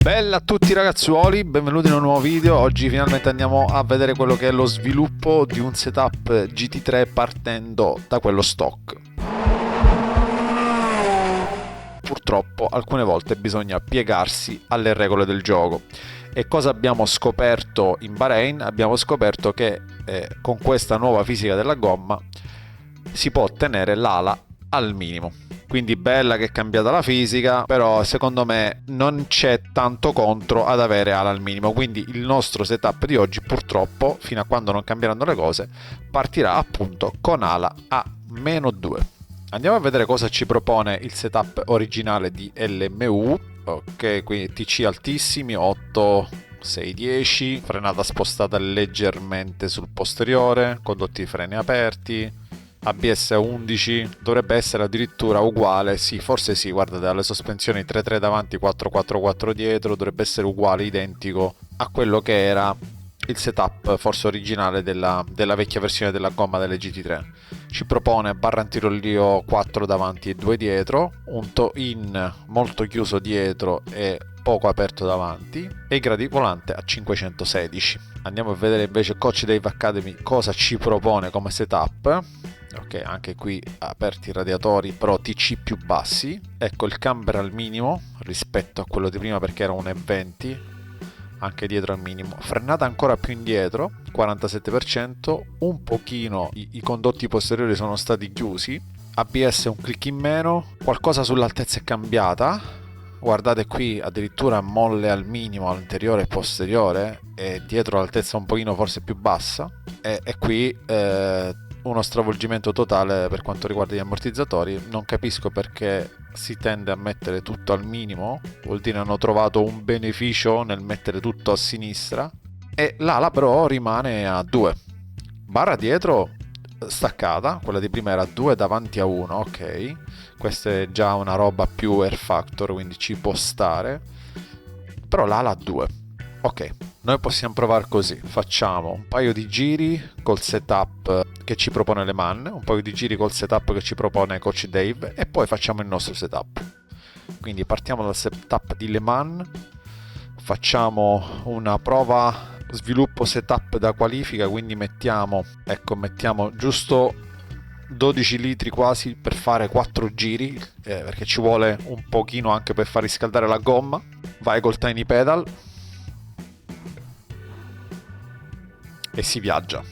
Bella a tutti ragazzuoli, benvenuti in un nuovo video. Oggi finalmente andiamo a vedere quello che è lo sviluppo di un setup GT3 partendo da quello stock. Purtroppo alcune volte bisogna piegarsi alle regole del gioco. E cosa abbiamo scoperto in Bahrain? Abbiamo scoperto che con questa nuova fisica della gomma si può ottenere l'ala al minimo. Quindi bella che è cambiata la fisica, però secondo me non c'è tanto contro ad avere ala al minimo. Quindi il nostro setup di oggi, purtroppo, fino a quando non cambieranno le cose, partirà appunto con ala a -2. Andiamo a vedere cosa ci propone il setup originale di LMU. Ok, quindi TC altissimi, 8, 6, 10, frenata spostata leggermente sul posteriore, condotti di freni aperti, ABS 11, dovrebbe essere addirittura uguale, sì, forse sì, guardate, alle sospensioni 3.3 davanti, 4.4.4 dietro, dovrebbe essere uguale, identico a quello che era il setup forse originale della vecchia versione della gomma delle GT3. Ci propone barra antirollio 4 davanti e 2 dietro, un toe-in molto chiuso dietro e poco aperto davanti e i gradi volante a 516. Andiamo a vedere invece Coach Dave Academy cosa ci propone come setup. Ok, anche qui aperti i radiatori, però TC più bassi. Ecco il camber al minimo rispetto a quello di prima perché era un E20, anche dietro al minimo. Frenata ancora più indietro, 47%, un pochino i condotti posteriori sono stati chiusi. ABS un click in meno, qualcosa sull'altezza è cambiata. Guardate qui addirittura molle al minimo all'anteriore e posteriore e dietro l'altezza un pochino forse più bassa e qui uno stravolgimento totale per quanto riguarda gli ammortizzatori. Non capisco perché si tende a mettere tutto al minimo, vuol dire hanno trovato un beneficio nel mettere tutto a sinistra e l'ala però rimane a 2. Barra dietro staccata, quella di prima era 2 davanti a 1, ok, questa è già una roba più Air Factor, quindi ci può stare, però l'ala a 2. Ok, noi possiamo provare così, facciamo un paio di giri col setup che ci propone Le Mans, un paio di giri col setup che ci propone Coach Dave e poi facciamo il nostro setup. Quindi partiamo dal setup di Le Mans, facciamo una prova sviluppo setup da qualifica, quindi mettiamo giusto 12 litri quasi per fare 4 giri, perché ci vuole un pochino anche per far riscaldare la gomma. Vai col tiny pedal e si viaggia.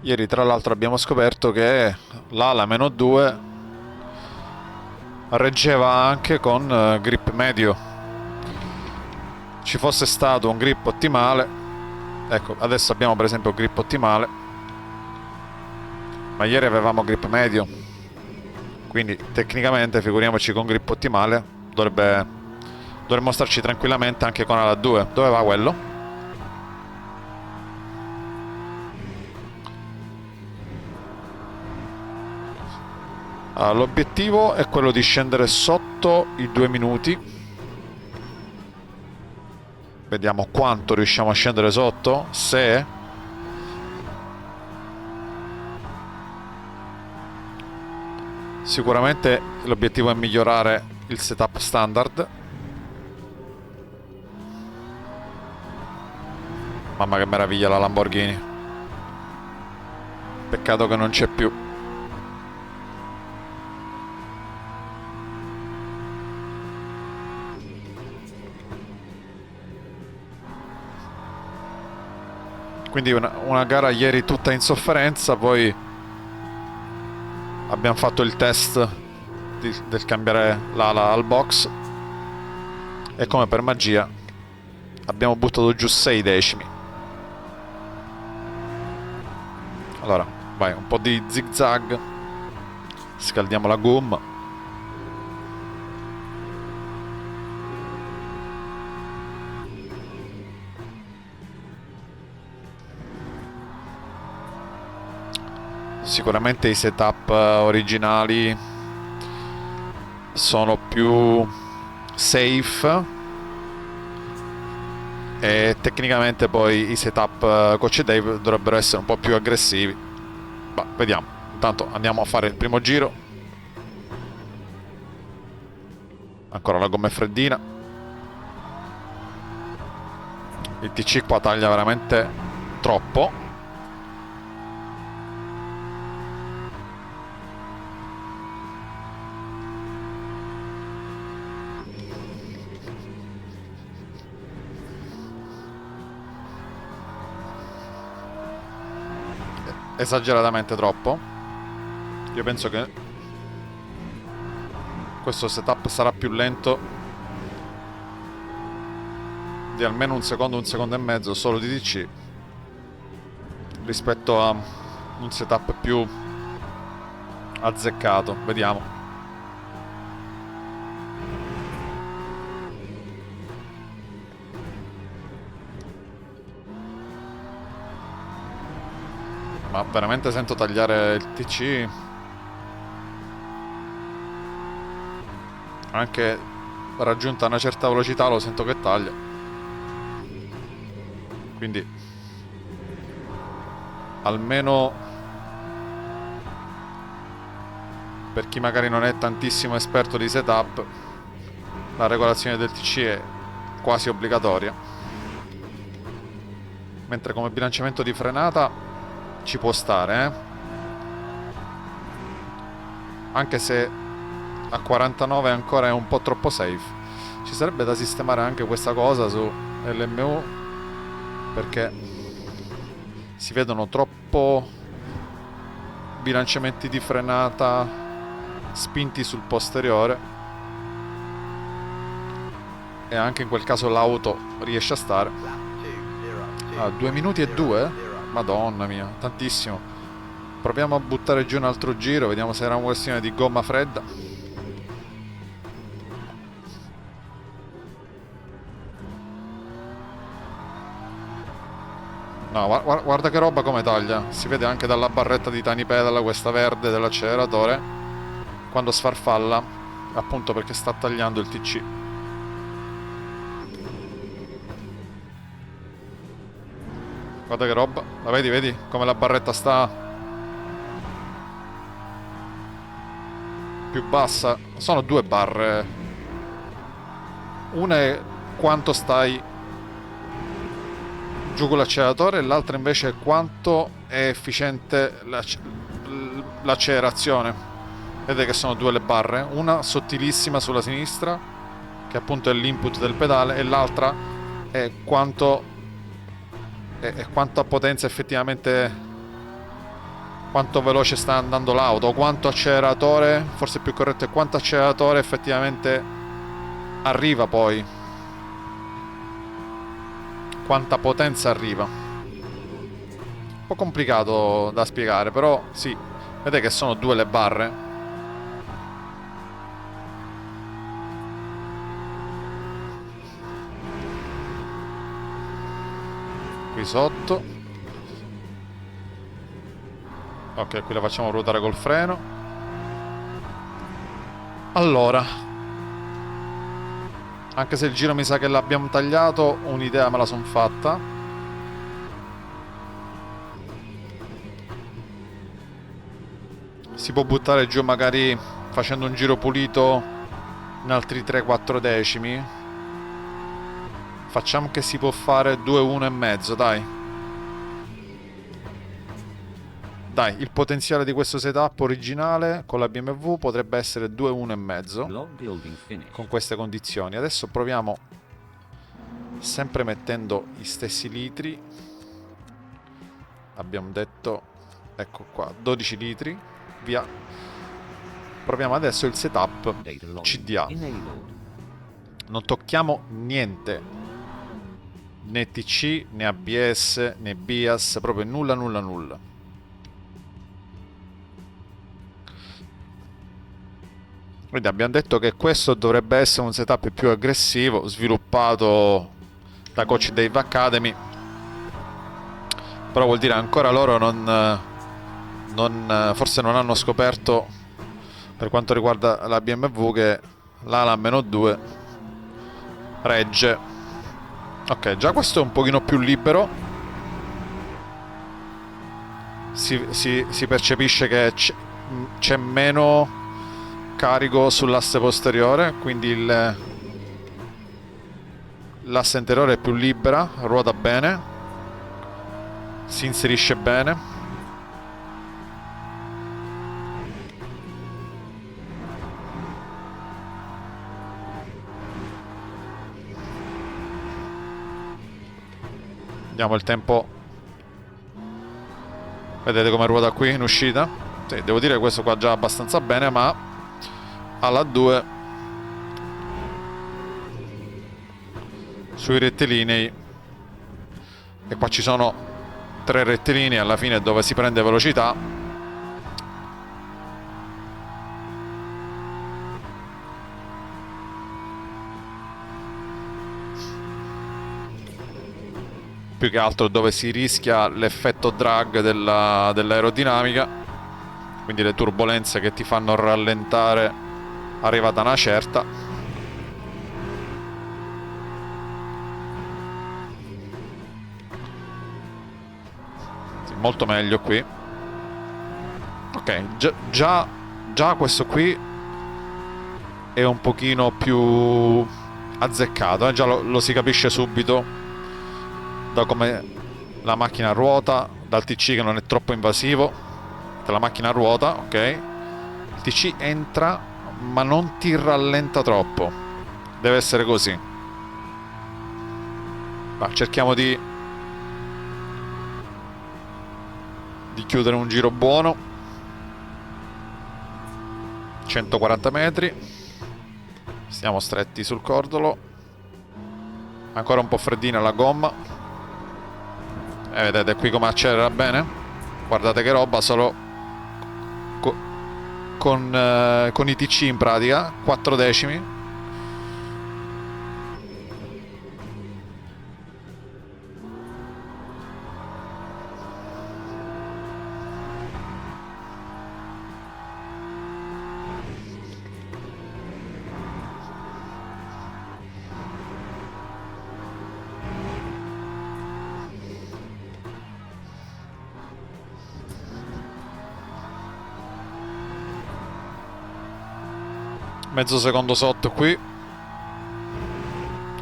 Ieri tra l'altro abbiamo scoperto che l'ala -2 reggeva anche con grip medio. Ci fosse stato un grip ottimale, ecco adesso abbiamo per esempio grip ottimale, ma ieri avevamo grip medio, quindi tecnicamente figuriamoci con grip ottimale dovremmo starci tranquillamente anche con ala 2. Dove va quello? L'obiettivo è quello di scendere sotto i 2 minuti. Vediamo quanto riusciamo a scendere sotto. Se sicuramente l'obiettivo è migliorare il setup standard. Mamma che meraviglia la Lamborghini. Peccato che non c'è più. Quindi una gara ieri tutta in sofferenza, poi abbiamo fatto il test del cambiare l'ala al box e come per magia abbiamo buttato giù 6 decimi. Allora, vai, un po' di zig zag, scaldiamo la gomma. Sicuramente i setup originali sono più safe e tecnicamente poi i setup Coach Dave dovrebbero essere un po' più aggressivi. Ma vediamo. Intanto andiamo a fare il primo giro. Ancora la gomma è freddina. Il TC qua taglia veramente troppo. Esageratamente troppo. Io penso che questo setup sarà più lento di almeno un secondo e mezzo solo di DC rispetto a un setup più azzeccato. Vediamo. Ma veramente sento tagliare il TC. Anche raggiunta una certa velocità lo sento che taglia. Quindi almeno per chi magari non è tantissimo esperto di setup, la regolazione del TC è quasi obbligatoria. Mentre come bilanciamento di frenata ci può stare, anche se a 49 ancora è un po' troppo safe. Ci sarebbe da sistemare anche questa cosa su LMU, perché si vedono troppo bilanciamenti di frenata spinti sul posteriore, e anche in quel caso l'auto riesce a stare. 2 minuti e 2? Madonna mia, tantissimo. Proviamo a buttare giù un altro giro, vediamo se era una questione di gomma fredda. No, guarda che roba come taglia. Si vede anche dalla barretta di Tiny Pedal, questa verde dell'acceleratore, quando sfarfalla, appunto perché sta tagliando il TC. Guarda che roba, la vedi come la barretta sta più bassa? Sono due barre. Una è quanto stai giù con l'acceleratore e l'altra invece è quanto è efficiente l'accelerazione. Vedete che sono due le barre, una sottilissima sulla sinistra, che appunto è l'input del pedale, e l'altra è quanto e quanta potenza effettivamente, quanto veloce sta andando l'auto, quanto acceleratore, forse più corretto è quanto acceleratore effettivamente arriva, poi quanta potenza arriva. Un po' complicato da spiegare, però sì, vedete che sono due le barre. Qui sotto, ok, qui la facciamo ruotare col freno. Allora, anche se il giro mi sa che l'abbiamo tagliato, un'idea me la son fatta. Si può buttare giù magari facendo un giro pulito in altri 3-4 decimi. Facciamo che si può fare 2-1 e mezzo, dai. Dai, il potenziale di questo setup originale con la BMW potrebbe essere 2-1 e mezzo con queste condizioni. Adesso proviamo, sempre mettendo gli stessi litri. Abbiamo detto, ecco qua, 12 litri, via. Proviamo adesso il setup CDA. Non tocchiamo niente, né TC, né ABS, né BIAS, proprio nulla. Quindi abbiamo detto che questo dovrebbe essere un setup più aggressivo, sviluppato da Coach Dave Academy, però vuol dire ancora loro forse non hanno scoperto, per quanto riguarda la BMW, che l'ala -2 regge Ok, già questo è un pochino più libero. Si percepisce che c'è meno carico sull'asse posteriore, quindi l'asse anteriore è più libera, ruota bene, si inserisce bene. Vediamo il tempo. Vedete come ruota qui in uscita? Sì, devo dire che questo qua già abbastanza bene, ma alla 2 sui rettilinei, e qua ci sono 3 rettilinei alla fine dove si prende velocità. Più che altro dove si rischia l'effetto drag dell'aerodinamica, quindi le turbolenze che ti fanno rallentare arrivata una certa. Sì, molto meglio qui. Ok, già questo qui è un pochino più azzeccato, già lo si capisce subito da come la macchina ruota, dal TC che non è troppo invasivo, la macchina ruota, ok, il TC entra ma non ti rallenta troppo, deve essere così. Cerchiamo di chiudere un giro buono. 140 metri, stiamo stretti sul cordolo, ancora un po' freddina la gomma. Vedete qui come accelera bene, guardate che roba, solo con i TC in pratica 4 decimi. Mezzo secondo sotto qui,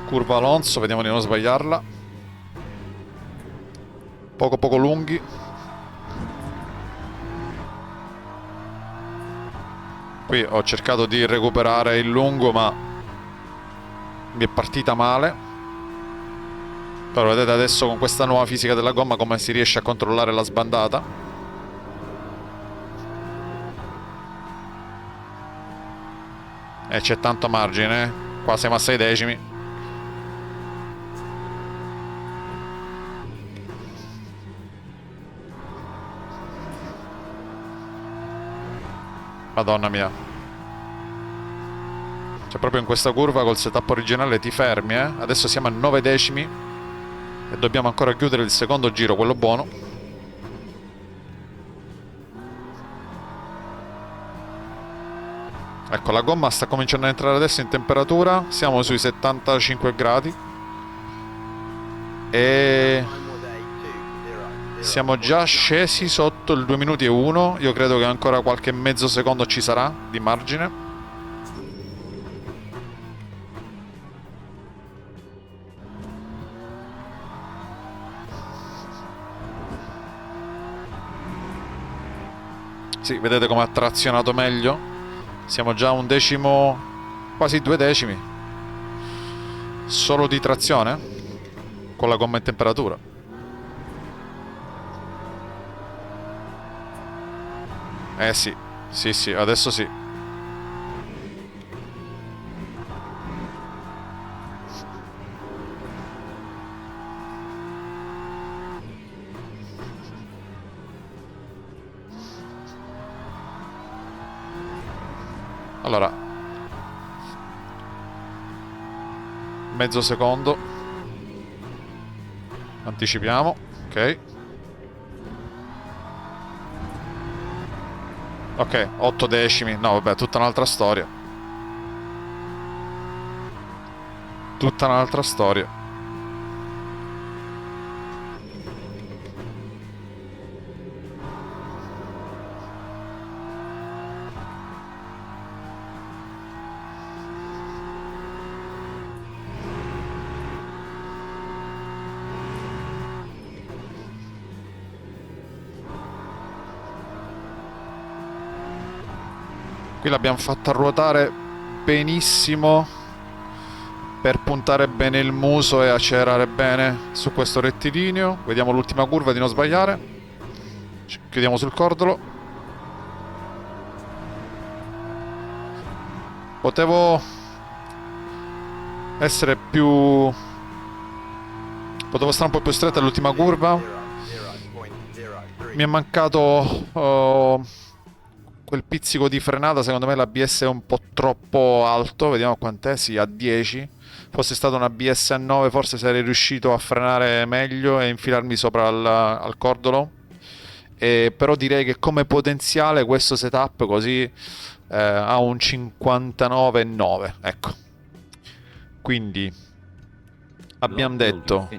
curva Alonso, vediamo di non sbagliarla, poco lunghi. Qui ho cercato di recuperare il lungo ma mi è partita male, però vedete adesso con questa nuova fisica della gomma come si riesce a controllare la sbandata. E c'è tanto margine, qua siamo a 6 decimi. Madonna mia. Cioè proprio in questa curva col setup originale ti fermi, eh? Adesso siamo a 9 decimi e dobbiamo ancora chiudere il secondo giro, quello buono. Ecco, la gomma sta cominciando a entrare adesso in temperatura, siamo sui 75 gradi e siamo già scesi sotto il 2 minuti e 1. Io credo che ancora qualche mezzo secondo ci sarà di margine. Sì, vedete come ha trazionato meglio? Siamo già a 1 decimo, quasi 2 decimi solo di trazione con la gomma in temperatura. Sì, adesso sì. Allora, mezzo secondo, anticipiamo, ok. Ok, 8 decimi, no vabbè, tutta un'altra storia. Tutta un'altra storia. Qui l'abbiamo fatta ruotare benissimo per puntare bene il muso e accelerare bene su questo rettilineo. Vediamo l'ultima curva di non sbagliare. Chiudiamo sul cordolo. Potevo essere più... Potevo stare un po' più stretta all'ultima curva. Mi è mancato quel pizzico di frenata. Secondo me l'ABS è un po' troppo alto. Vediamo quant'è. Sì, a 10. Fosse stato un ABS a 9 forse sarei riuscito a frenare meglio e infilarmi sopra al cordolo. Però direi che come potenziale questo setup così ha un 59,9. Ecco. Quindi abbiamo detto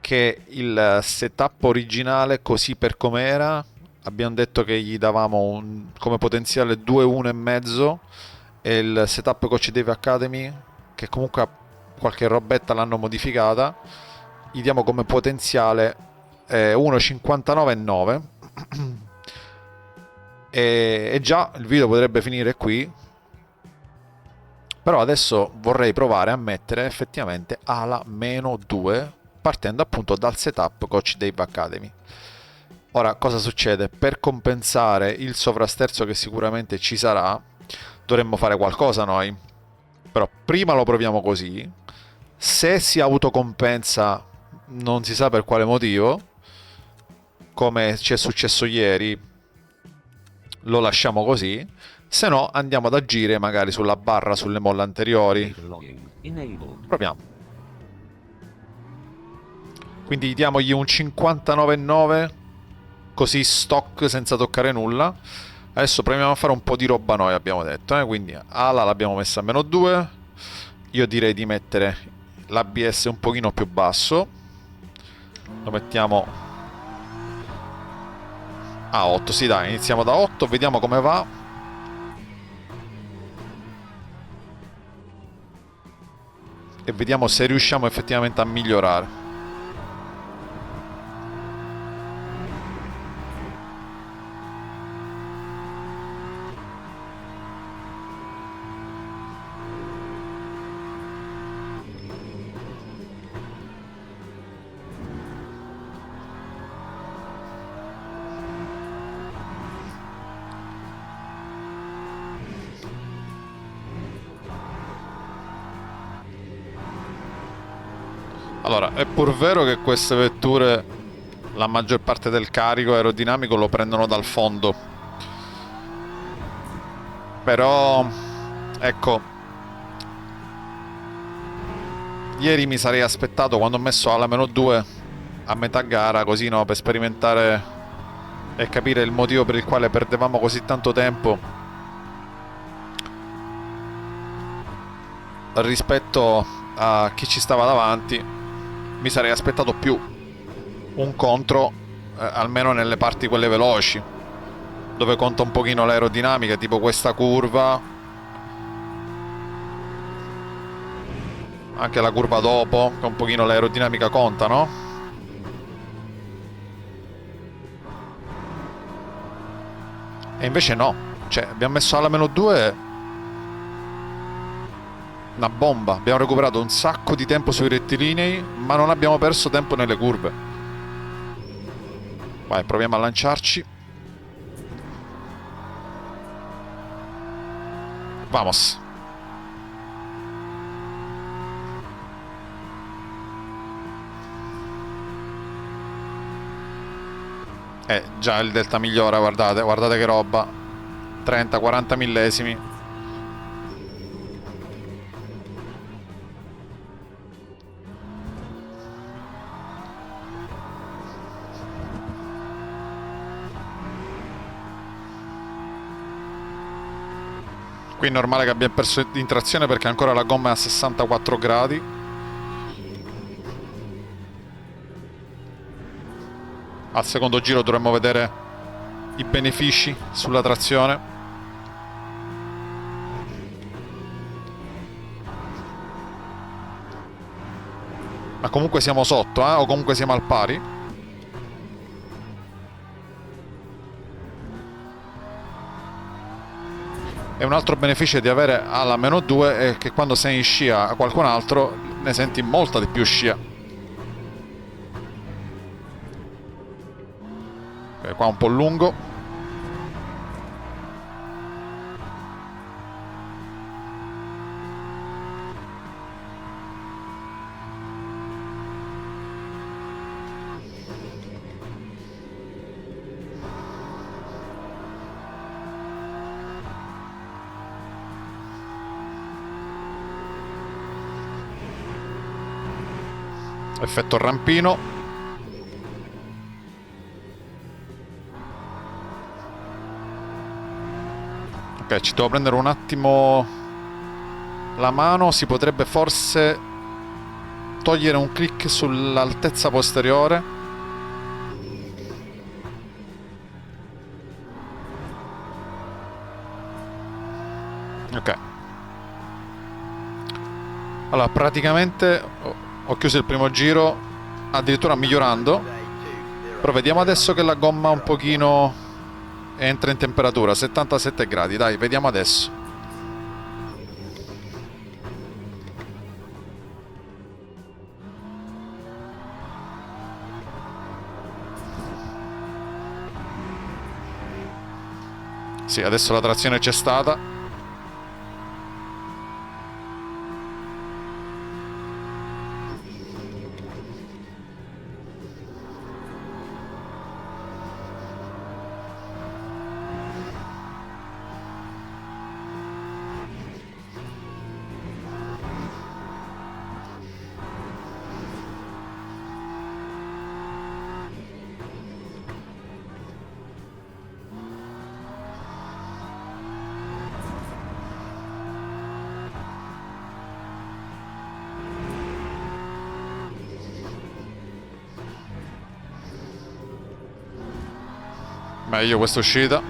che il setup originale così per com'era, abbiamo detto che gli davamo come potenziale 2,1,5, e il setup Coach Dave Academy, che comunque qualche robetta l'hanno modificata, gli diamo come potenziale 1,59,9. E già il video potrebbe finire qui, però adesso vorrei provare a mettere effettivamente ala -2 partendo appunto dal setup Coach Dave Academy. Ora cosa succede? Per compensare il sovrasterzo che sicuramente ci sarà dovremmo fare qualcosa noi, però prima lo proviamo così. Se si autocompensa non si sa per quale motivo, come ci è successo ieri, lo lasciamo così. Se no andiamo ad agire magari sulla barra, sulle molle anteriori. Proviamo. Quindi diamogli un 59,9 così stock senza toccare nulla. Adesso proviamo a fare un po' di roba noi, abbiamo detto, quindi ala l'abbiamo messa a -2. Io direi di mettere l'ABS un pochino più basso, lo mettiamo a 8. Sì, dai, iniziamo da 8, vediamo come va. E vediamo se riusciamo effettivamente a migliorare. Allora, è pur vero che queste vetture la maggior parte del carico aerodinamico lo prendono dal fondo, però ecco, ieri mi sarei aspettato, quando ho messo alla -2 a metà gara, così no, per sperimentare e capire il motivo per il quale perdevamo così tanto tempo rispetto a chi ci stava davanti. Mi sarei aspettato più un contro, almeno nelle parti quelle veloci, dove conta un pochino l'aerodinamica, tipo questa curva, anche la curva dopo, che un pochino l'aerodinamica conta, no? E invece no, cioè abbiamo messo alla -2 una bomba, abbiamo recuperato un sacco di tempo sui rettilinei, ma non abbiamo perso tempo nelle curve. Vai, proviamo a lanciarci. Vamos. Già il delta migliora, guardate, guardate che roba. 30-40 millesimi. Qui è normale che abbia perso in trazione perché ancora la gomma è a 64 gradi. Al secondo giro dovremmo vedere i benefici sulla trazione. Ma comunque siamo sotto, o comunque siamo al pari. E un altro beneficio di avere ala meno 2 è che quando sei in scia a qualcun altro ne senti molta di più scia. Ok, qua un po' lungo. Effetto rampino. Ok, ci devo prendere un attimo la mano. Si potrebbe forse togliere un click sull'altezza posteriore. Ok. Allora, praticamente ho chiuso il primo giro, addirittura migliorando. Però vediamo adesso che la gomma un pochino entra in temperatura, 77 gradi. Dai, vediamo adesso. Sì, adesso la trazione c'è stata. Meglio questa uscita.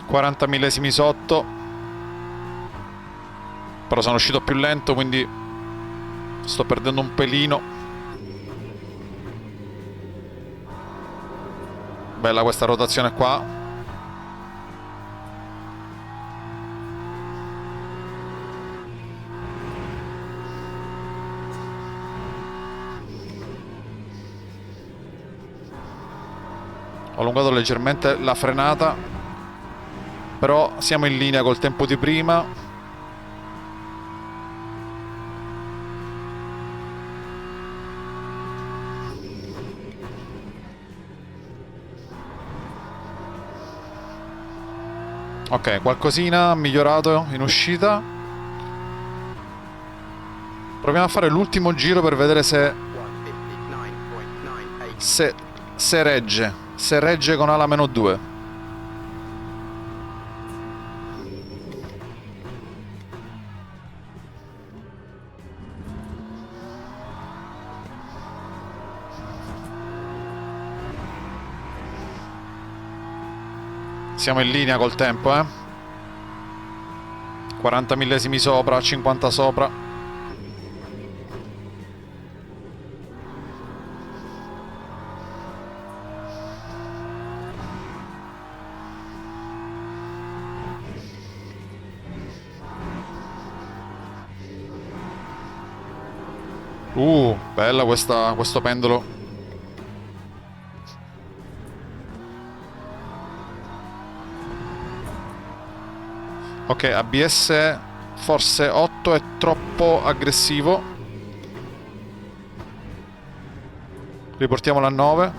40 millesimi sotto. Però sono uscito più lento, quindi sto perdendo un pelino. Bella questa rotazione qua. Ho allungato leggermente la frenata, però siamo in linea col tempo di prima. Ok, qualcosina migliorato in uscita. Proviamo a fare l'ultimo giro per vedere se regge. Se regge con ala meno 2. Siamo in linea col tempo, 40 millesimi sopra, 50 sopra. Bella questo pendolo. Ok, ABS forse 8 è troppo aggressivo. Riportiamolo a 9.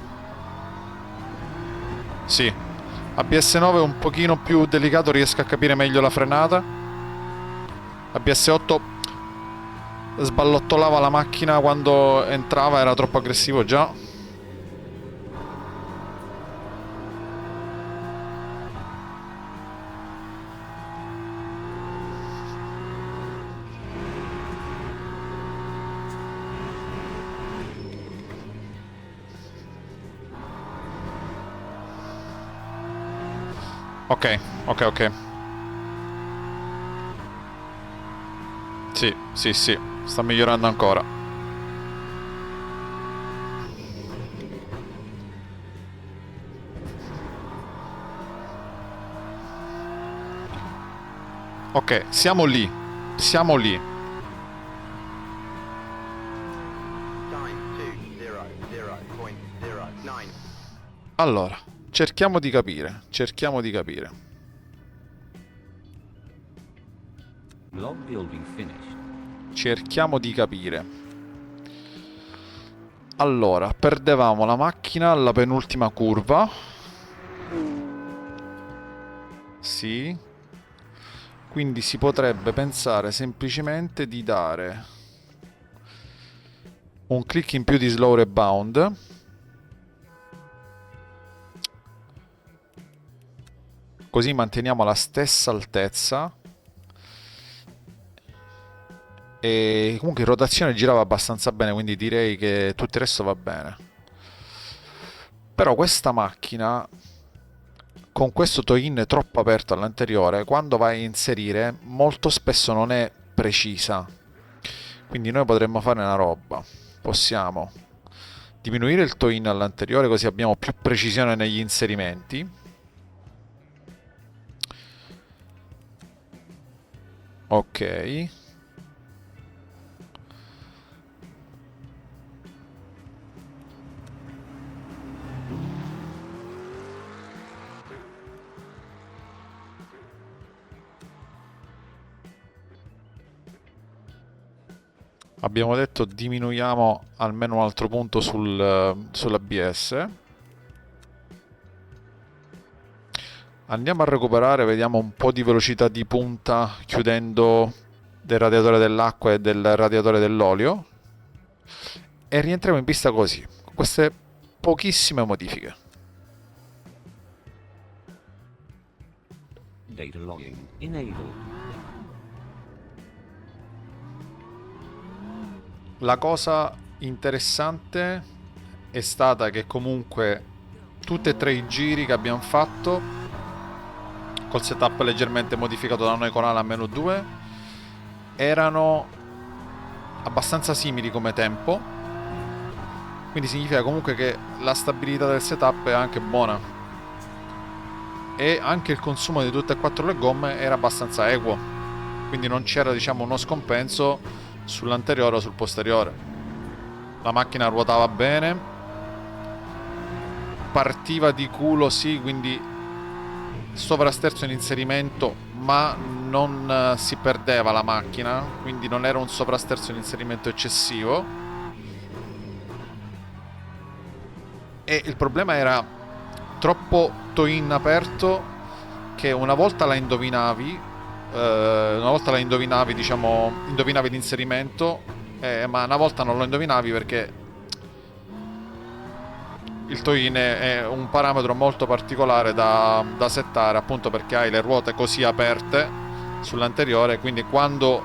Sì, ABS 9 è un pochino più delicato, riesco a capire meglio la frenata. ABS 8 sballottolava la macchina quando entrava, era troppo aggressivo già. Ok, ok, ok. Sì, sì, sì, sta migliorando ancora. Ok, siamo lì. Siamo lì. Allora, cerchiamo di capire. Cerchiamo di capire. Log building finished. Cerchiamo di capire. Allora, perdevamo la macchina alla penultima curva. Sì. Quindi si potrebbe pensare semplicemente di dare un click in più di slow rebound. Così manteniamo la stessa altezza. E comunque in rotazione girava abbastanza bene, quindi direi che tutto il resto va bene. Però questa macchina, con questo toe-in troppo aperto all'anteriore, quando vai a inserire molto spesso non è precisa. Quindi noi potremmo fare una roba. Possiamo diminuire il toe-in all'anteriore così abbiamo più precisione negli inserimenti. Ok. Abbiamo detto diminuiamo almeno un altro punto sull'ABS. Andiamo a recuperare, vediamo un po' di velocità di punta chiudendo del radiatore dell'acqua e del radiatore dell'olio. E rientriamo in pista così, con queste pochissime modifiche. Data logging enabled. La cosa interessante è stata che comunque tutti e tre i giri che abbiamo fatto col setup leggermente modificato da noi con Ala -2 erano abbastanza simili come tempo, quindi significa comunque che la stabilità del setup è anche buona e anche il consumo di tutte e quattro le gomme era abbastanza equo, quindi non c'era, diciamo, uno scompenso sull'anteriore o sul posteriore. La macchina ruotava bene, partiva di culo, sì, quindi sovrasterzo in inserimento, ma non si perdeva la macchina, quindi non era un sovrasterzo in inserimento eccessivo. E il problema era troppo toe-in aperto, che una volta la indovinavi, diciamo, indovinavi l'inserimento, ma una volta non lo indovinavi perché il toe-in è un parametro molto particolare da settare, appunto perché hai le ruote così aperte sull'anteriore, quindi quando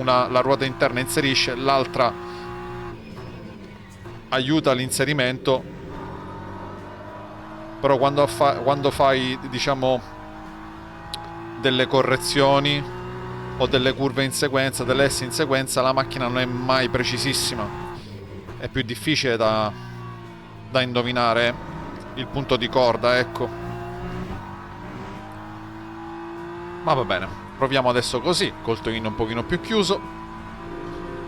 la ruota interna inserisce, l'altra aiuta l'inserimento, però quando fai, diciamo, delle correzioni o delle curve in sequenza, delle S in sequenza, la macchina non è mai precisissima, è più difficile da indovinare il punto di corda, ecco. Ma va bene, proviamo adesso così, col toe-in un pochino più chiuso,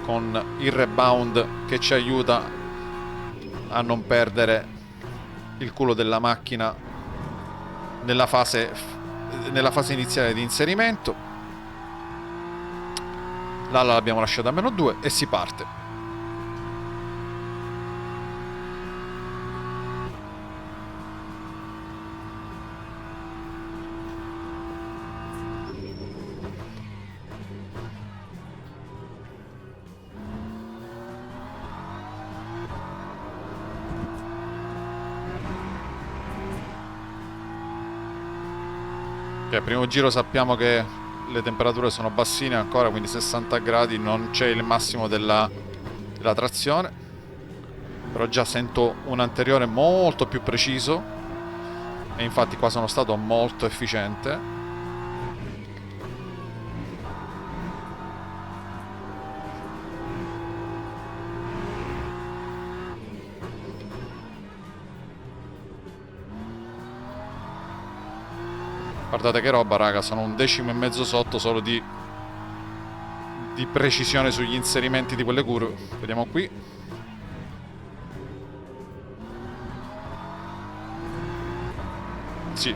con il rebound che ci aiuta a non perdere il culo della macchina nella fase iniziale di inserimento. L'ala l'abbiamo lasciata a -2 e si parte. Al primo giro sappiamo che le temperature sono bassine ancora, quindi 60 gradi, non c'è il massimo della trazione, però già sento un anteriore molto più preciso e infatti qua sono stato molto efficiente. Guardate che roba, raga, sono un decimo e mezzo sotto solo di precisione sugli inserimenti di quelle curve. Vediamo qui. Sì,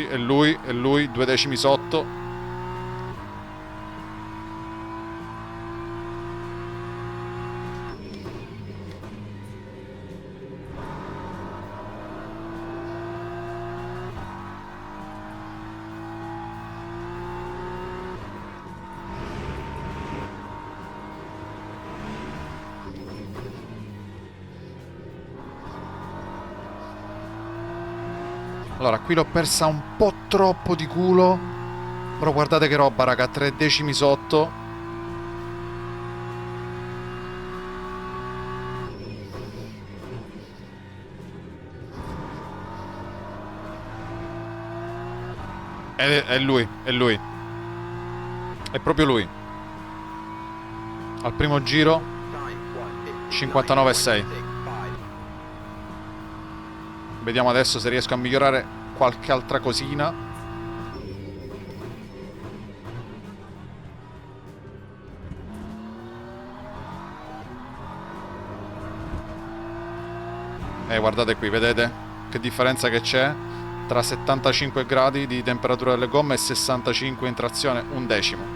è lui, 2 decimi sotto. Allora, qui l'ho persa un po' troppo di culo. Però guardate che roba, raga, 3 decimi sotto. È lui, è lui. È proprio lui. Al primo giro 59,6. Vediamo adesso se riesco a migliorare qualche altra cosina. Guardate qui, vedete che differenza che c'è tra 75 gradi di temperatura delle gomme e 65 in trazione, un decimo.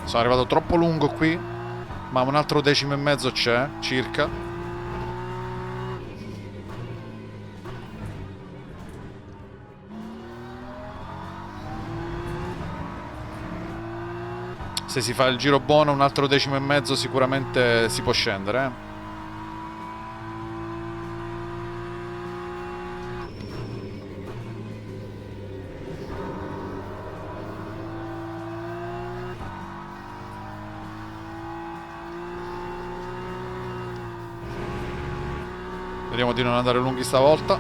Sono arrivato troppo lungo qui, ma un altro decimo e mezzo c'è, circa. Se si fa il giro buono, un altro decimo e mezzo sicuramente si può scendere, Vediamo di non andare lunghi stavolta.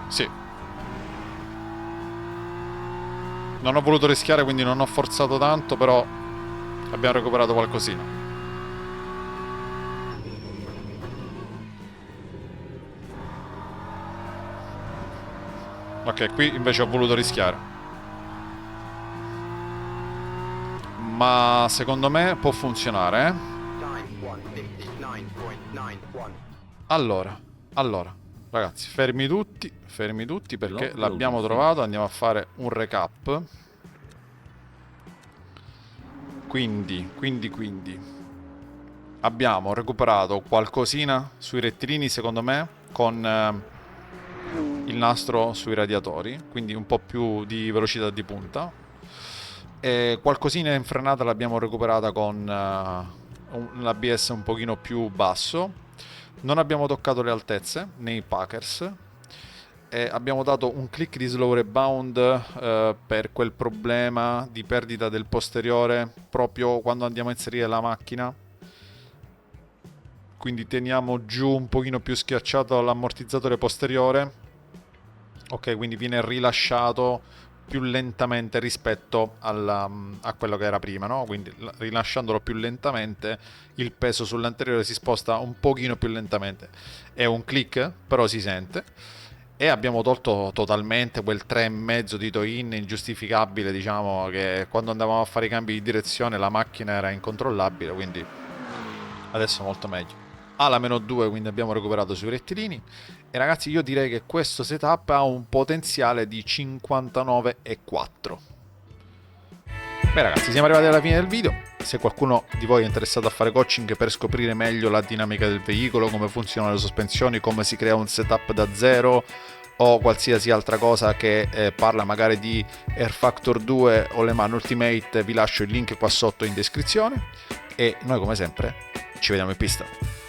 Sì. Non ho voluto rischiare, quindi non ho forzato tanto, però abbiamo recuperato qualcosina. Ok, qui invece ho voluto rischiare. Ma secondo me può funzionare, Allora, ragazzi, fermi tutti perché l'abbiamo trovato. Andiamo a fare un recap. Quindi abbiamo recuperato qualcosina sui rettilini, secondo me, con il nastro sui radiatori, quindi un po' più di velocità di punta. E qualcosina in frenata l'abbiamo recuperata con un ABS un pochino più basso. Non abbiamo toccato le altezze nei Packers. E abbiamo dato un click di slow rebound per quel problema di perdita del posteriore proprio quando andiamo a inserire la macchina. Quindi teniamo giù un pochino più schiacciato l'ammortizzatore posteriore. Ok, quindi viene rilasciato più lentamente rispetto a quello che era prima, no? Quindi rilasciandolo più lentamente il peso sull'anteriore si sposta un pochino più lentamente. È un click, però si sente. E abbiamo tolto totalmente quel 3,5 di toe-in ingiustificabile, diciamo, che quando andavamo a fare i cambi di direzione la macchina era incontrollabile, quindi adesso molto meglio. Alla -2, quindi abbiamo recuperato sui rettilini. E ragazzi, io direi che questo setup ha un potenziale di 59,4. Beh ragazzi, siamo arrivati alla fine del video. Se qualcuno di voi è interessato a fare coaching per scoprire meglio la dinamica del veicolo, come funzionano le sospensioni, come si crea un setup da zero o qualsiasi altra cosa che parla magari di Air Factor 2 o Le Mans Ultimate, vi lascio il link qua sotto in descrizione. E noi come sempre ci vediamo in pista.